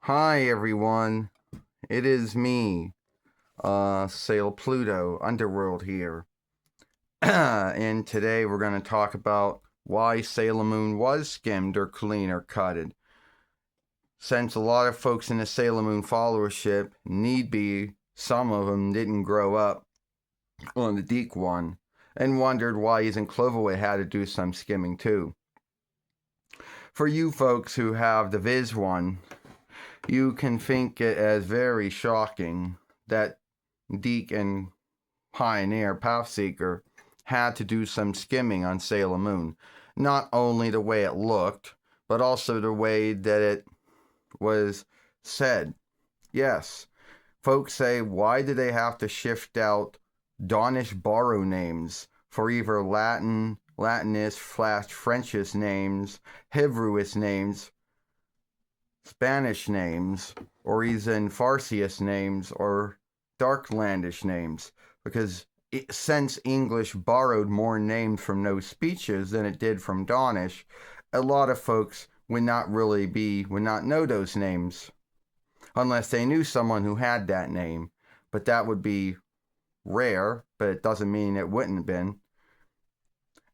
Hi everyone, it is me, Sail Pluto, Underworld here. And today we're going to talk about why Sailor Moon was skimmed or clean or cutted. Since a lot of folks in the Sailor Moon followership, need be, some of them didn't grow up on the Deke one, and wondered why even Cloverway had to do some skimming too. For you folks who have the Viz one, you can think it as very shocking that Deke and Pioneer Pathseeker had to do some skimming on Sailor Moon. Not only the way it looked, but also the way that it was said. Yes, folks say, why did they have to shift out Daunish borrow names for either Latinist / Frenchist names, Hebrewish names, Spanish names, or even Farsiest names, or Darklandish names? Because since English borrowed more names from those speeches than it did from Daunish, a lot of folks would not know those names unless they knew someone who had that name. But that would be rare, but it doesn't mean it wouldn't have been.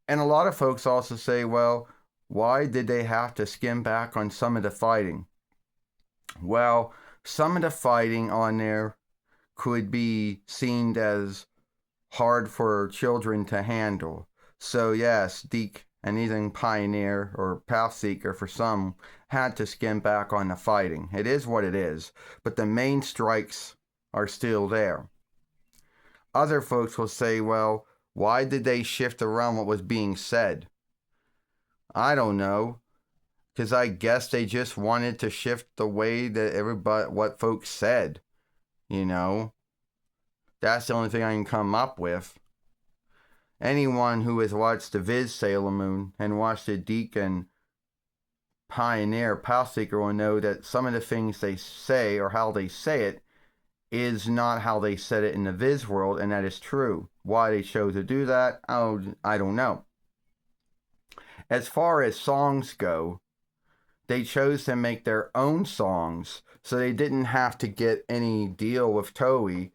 And a lot of folks also say, well, why did they have to skim back on some of the fighting? Well, some of the fighting on there could be seen as hard for children to handle. So yes, Deke and even Pioneer or Pathseeker for some had to skim back on the fighting. It is what it is, but the main strikes are still there. Other folks will say, well, why did they shift around what was being said? I don't know, because I guess they just wanted to shift the way that what folks said, you know? That's the only thing I can come up with. Anyone who has watched the Viz Sailor Moon and watched the Deke and Pioneer Pathseeker will know that some of the things they say or how they say it is not how they said it in the Viz world, and that is true. Why they chose to do that, I don't know. As far as songs go, they chose to make their own songs, so they didn't have to get any deal with Toei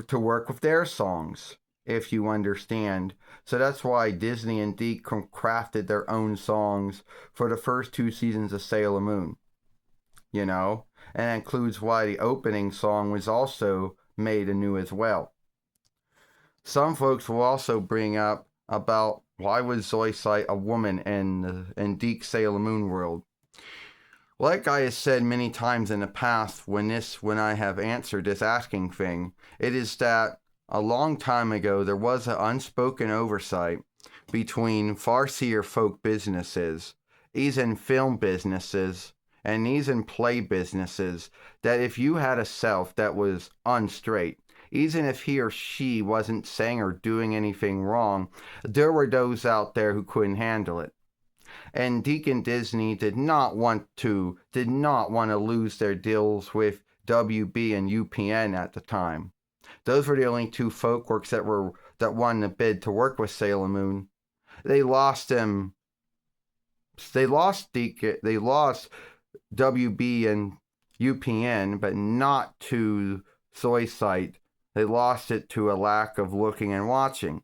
to work with their songs, if you understand. So that's why Disney and Deke crafted their own songs for the first 2 seasons of Sailor Moon. You know? And that includes why the opening song was also made anew as well. Some folks will also bring up about why was Zoisite a woman in Deke's Sailor Moon world. Like I have said many times in the past when I have answered this asking thing, it is that a long time ago there was an unspoken oversight between farseer folk businesses, even film businesses, and even play businesses, that if you had a self that was unstraight, even if he or she wasn't saying or doing anything wrong, there were those out there who couldn't handle it. And Deacon Disney did not want to lose their deals with WB and UPN at the time. Those were the only two folkworks that won the bid to work with Sailor Moon. They lost them. They lost WB and UPN, but not to Zoisite. They lost it to a lack of looking and watching.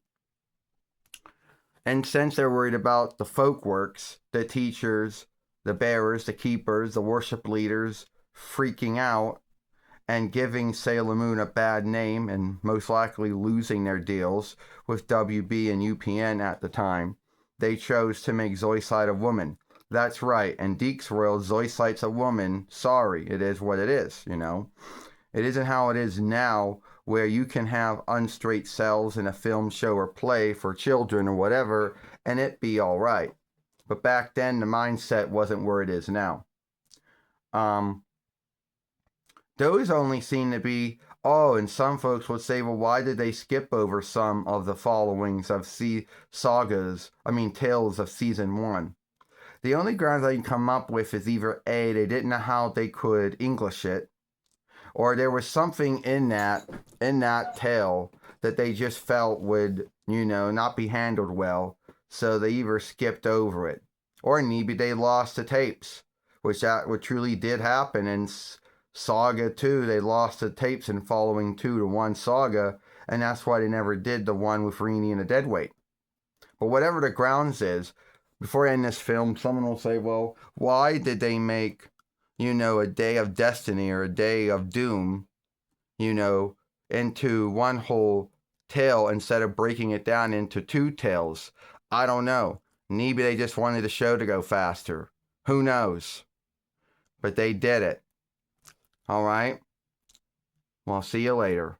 And since they're worried about the folkworks, the teachers, the bearers, the keepers, the worship leaders freaking out and giving Sailor Moon a bad name and most likely losing their deals with WB and UPN at the time, they chose to make Zoisite a woman. That's right, in Deke's world, Zoisite's a woman. Sorry, it is what it is, you know? It isn't how it is now, where you can have unstraight selves in a film, show, or play for children or whatever, and it be all right. But back then, the mindset wasn't where it is now. Those only seem to be, and some folks would say, well, why did they skip over some of the followings of tales of season 1? The only grounds I can come up with is either A, they didn't know how they could English it, or there was something in that tale that they just felt would, not be handled well, so they either skipped over it, or maybe they lost the tapes, which truly did happen in Saga 2. They lost the tapes in following 2 to 1 Saga, and that's why they never did the one with Rini and the Deadweight. But whatever the grounds is, before I end this film, someone will say, well, why did they make, a Day of Destiny or a Day of Doom, into one whole tale instead of breaking it down into 2 tales? I don't know. Maybe they just wanted the show to go faster. Who knows? But they did it. All right. Well, I'll see you later.